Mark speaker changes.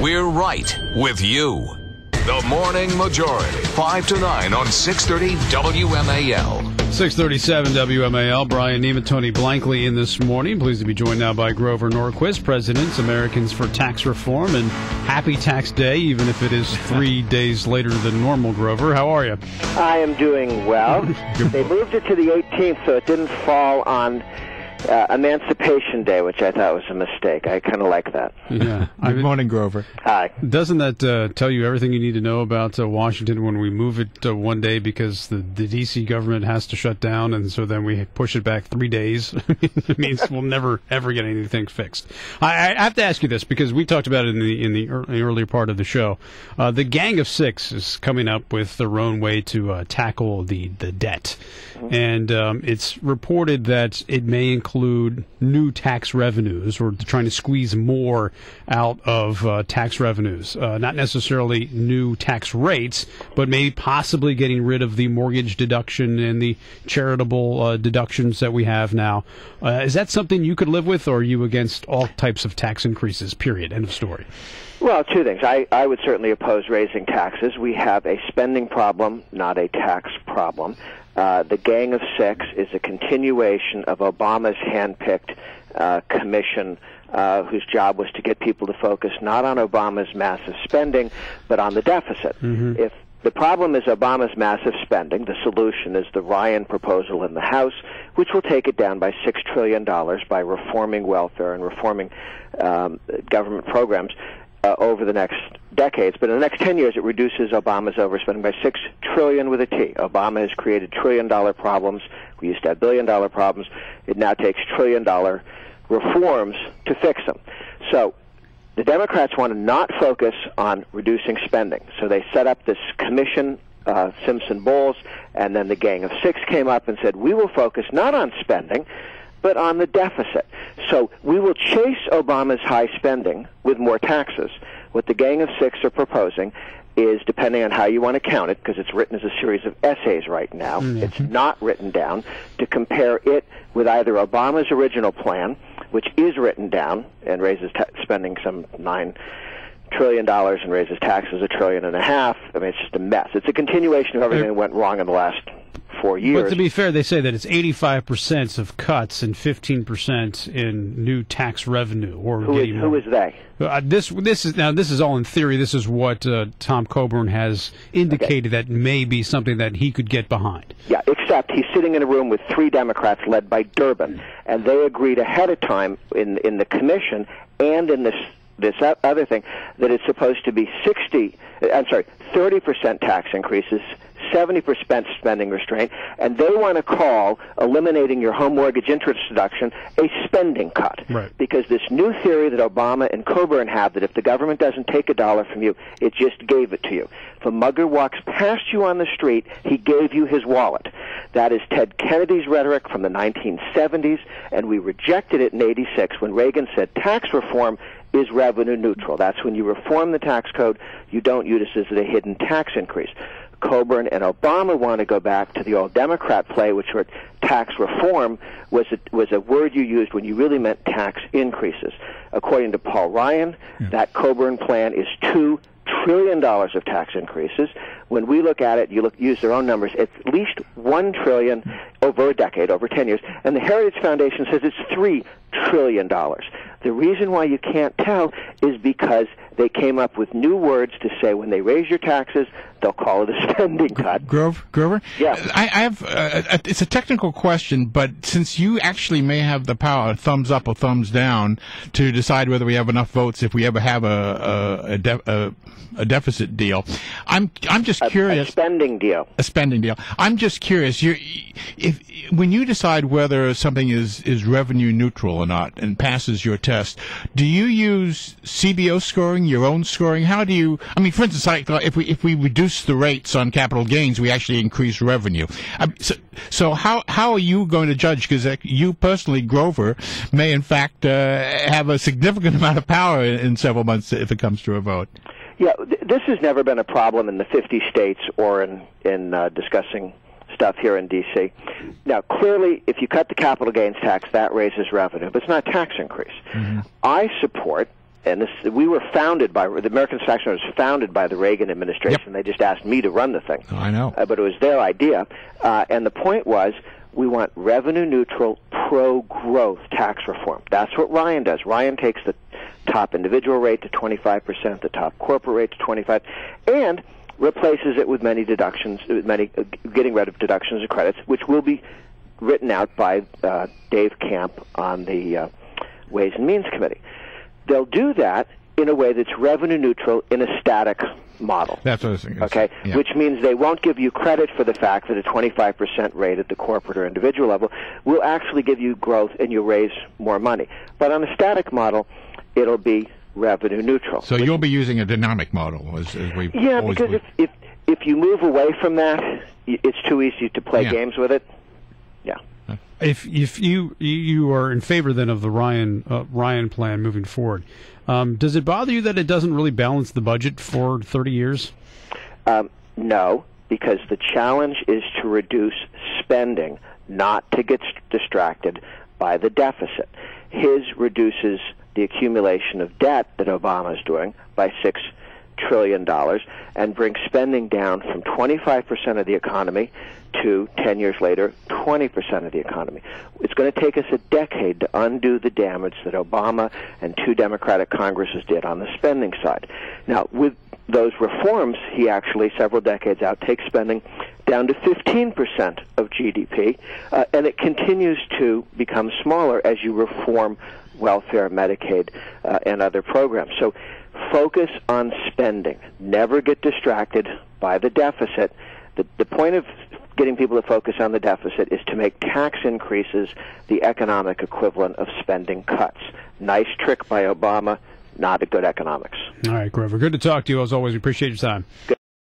Speaker 1: We're right with you. The Morning Majority, 5 to 9 on 630 WMAL.
Speaker 2: 637 WMAL. Brian Neiman, Tony Blankley in this morning. Pleased to be joined now by Grover Norquist, President, Americans for Tax Reform, and happy tax day, even if it is 3 days later than normal. Grover, how are you?
Speaker 3: I am doing well. They moved it to the 18th, so it didn't fall on Emancipation Day, which I thought was a mistake. I kind of like that.
Speaker 2: Yeah.
Speaker 4: Good morning, Grover.
Speaker 3: Hi.
Speaker 2: Doesn't that tell you everything you need to know about Washington when we move it one day because the D.C. government has to shut down, and so then we push it back 3 days? It means we'll never, ever get anything fixed. I have to ask you this because we talked about it in the earlier part of the show. The Gang of Six is coming up with their own way to tackle the debt. And it's reported that it may include new tax revenues, or trying to squeeze more out of tax revenues. Not necessarily new tax rates, but maybe possibly getting rid of the mortgage deduction and the charitable deductions that we have now. Is that something you could live with, or are you against all types of tax increases, period? End of story.
Speaker 3: Well, two things. I would certainly oppose raising taxes. We have a spending problem, not a tax problem. The Gang of Six is a continuation of Obama's hand-picked commission whose job was to get people to focus not on Obama's massive spending, but on the deficit. Mm-hmm. If the problem is Obama's massive spending, the solution is the Ryan proposal in the House, which will take it down by $6 trillion by reforming welfare and reforming government programs over the next decades. But in the next 10 years, it reduces Obama's overspending by $6 trillion with a T. Obama has created trillion-dollar problems. We used to have billion-dollar problems. It now takes trillion-dollar reforms to fix them. So the Democrats want to not focus on reducing spending. So they set up this commission, Simpson-Bowles, and then the Gang of Six came up and said, we will focus not on spending, but on the deficit. So we will chase Obama's high spending with more taxes. What the Gang of Six are proposing is, depending on how you want to count it, because it's written as a series of essays right now, it's not written down, to compare it with either Obama's original plan, which is written down and raises spending some $9 trillion and raises taxes $1.5 trillion. I mean, it's just a mess. It's a continuation of everything that went wrong in the last 4 years.
Speaker 2: But to be fair, they say that it's 85% of cuts and 15% in new tax revenue. Or
Speaker 3: who is they?
Speaker 2: This is all in theory. This is what Tom Coburn has indicated that may be something that he could get behind.
Speaker 3: Yeah, except he's sitting in a room with 3 Democrats led by Durbin, and they agreed ahead of time in the commission and in this other thing that it's supposed to be 30% tax increases, 70% spending restraint, and they want to call eliminating your home mortgage interest deduction a spending cut.
Speaker 2: Right.
Speaker 3: Because this new theory that Obama and Coburn have, that if the government doesn't take a dollar from you, it just gave it to you. If a mugger walks past you on the street, he gave you his wallet. That is Ted Kennedy's rhetoric from the 1970s, and we rejected it in '86 when Reagan said tax reform is revenue neutral. That's when you reform the tax code, you don't use it as a hidden tax increase. Coburn and Obama want to go back to the old Democrat play, which were tax reform was a word you used when you really meant tax increases. According to Paul Ryan, that Coburn plan is $2 trillion of tax increases. When we look at it, use their own numbers, it's at least $1 trillion over a decade, over 10 years, and the Heritage Foundation says it's $3 trillion. The reason why you can't tell is because they came up with new words to say when they raise your taxes, they'll call it a spending cut.
Speaker 4: Grover?
Speaker 3: Yeah.
Speaker 4: I have, it's a technical question, but since you actually may have the power, thumbs up or thumbs down, to decide whether we have enough votes if we ever have a deficit deal, I'm just curious.
Speaker 3: A spending deal.
Speaker 4: A spending deal. I'm just curious. When you decide whether something is revenue neutral or not and passes your test, do you use CBO scoring, your own scoring? How do you? I mean, for instance, if we reduce the rates on capital gains, we actually increase revenue. So how are you going to judge? Because you personally, Grover, may in fact have a significant amount of power in several months if it comes to a vote.
Speaker 3: Yeah, this has never been a problem in the 50 states or in discussing stuff here in D.C. Now, clearly, if you cut the capital gains tax, that raises revenue, but it's not a tax increase. Mm-hmm. I support and we were founded by the American Tax Center was founded by the Reagan administration.
Speaker 4: Yep.
Speaker 3: They just asked me to run the thing.
Speaker 4: I know.
Speaker 3: But it was their idea, and the point was we want revenue-neutral, pro-growth tax reform. That's what Ryan does. Ryan takes the top individual rate to 25%, the top corporate rate to 25%, and replaces it with many deductions, getting rid of deductions and credits, which will be written out by Dave Camp on the Ways and Means Committee. They'll do that in a way that's revenue neutral in a static model.
Speaker 4: That's what I was thinking.
Speaker 3: Okay,
Speaker 4: yeah.
Speaker 3: Which means they won't give you credit for the fact that a 25% rate at the corporate or individual level will actually give you growth and you'll raise more money. But on a static model, it'll be revenue neutral.
Speaker 4: So you'll be using a dynamic model, as we
Speaker 3: yeah,
Speaker 4: always
Speaker 3: because if you move away from that, it's too easy to play games with it. Yeah.
Speaker 2: If you are in favor then of the Ryan plan moving forward, does it bother you that it doesn't really balance the budget for 30 years?
Speaker 3: No, because the challenge is to reduce spending, not to get distracted by the deficit. His reduces the accumulation of debt that Obama is doing by $6 trillion and brings spending down from 25% of the economy to 10 years later 20% of the economy. It's going to take us a decade to undo the damage that Obama and 2 Democratic Congresses did on the spending side. Now, with those reforms, he actually, several decades out, takes spending down to 15% of GDP, and it continues to become smaller as you reform welfare, Medicaid, and other programs. So focus on spending. Never get distracted by the deficit. The point of getting people to focus on the deficit is to make tax increases the economic equivalent of spending cuts. Nice trick by Obama, not a good economics.
Speaker 2: All right, Grover. Good to talk to you as always. We appreciate your time.
Speaker 3: Good.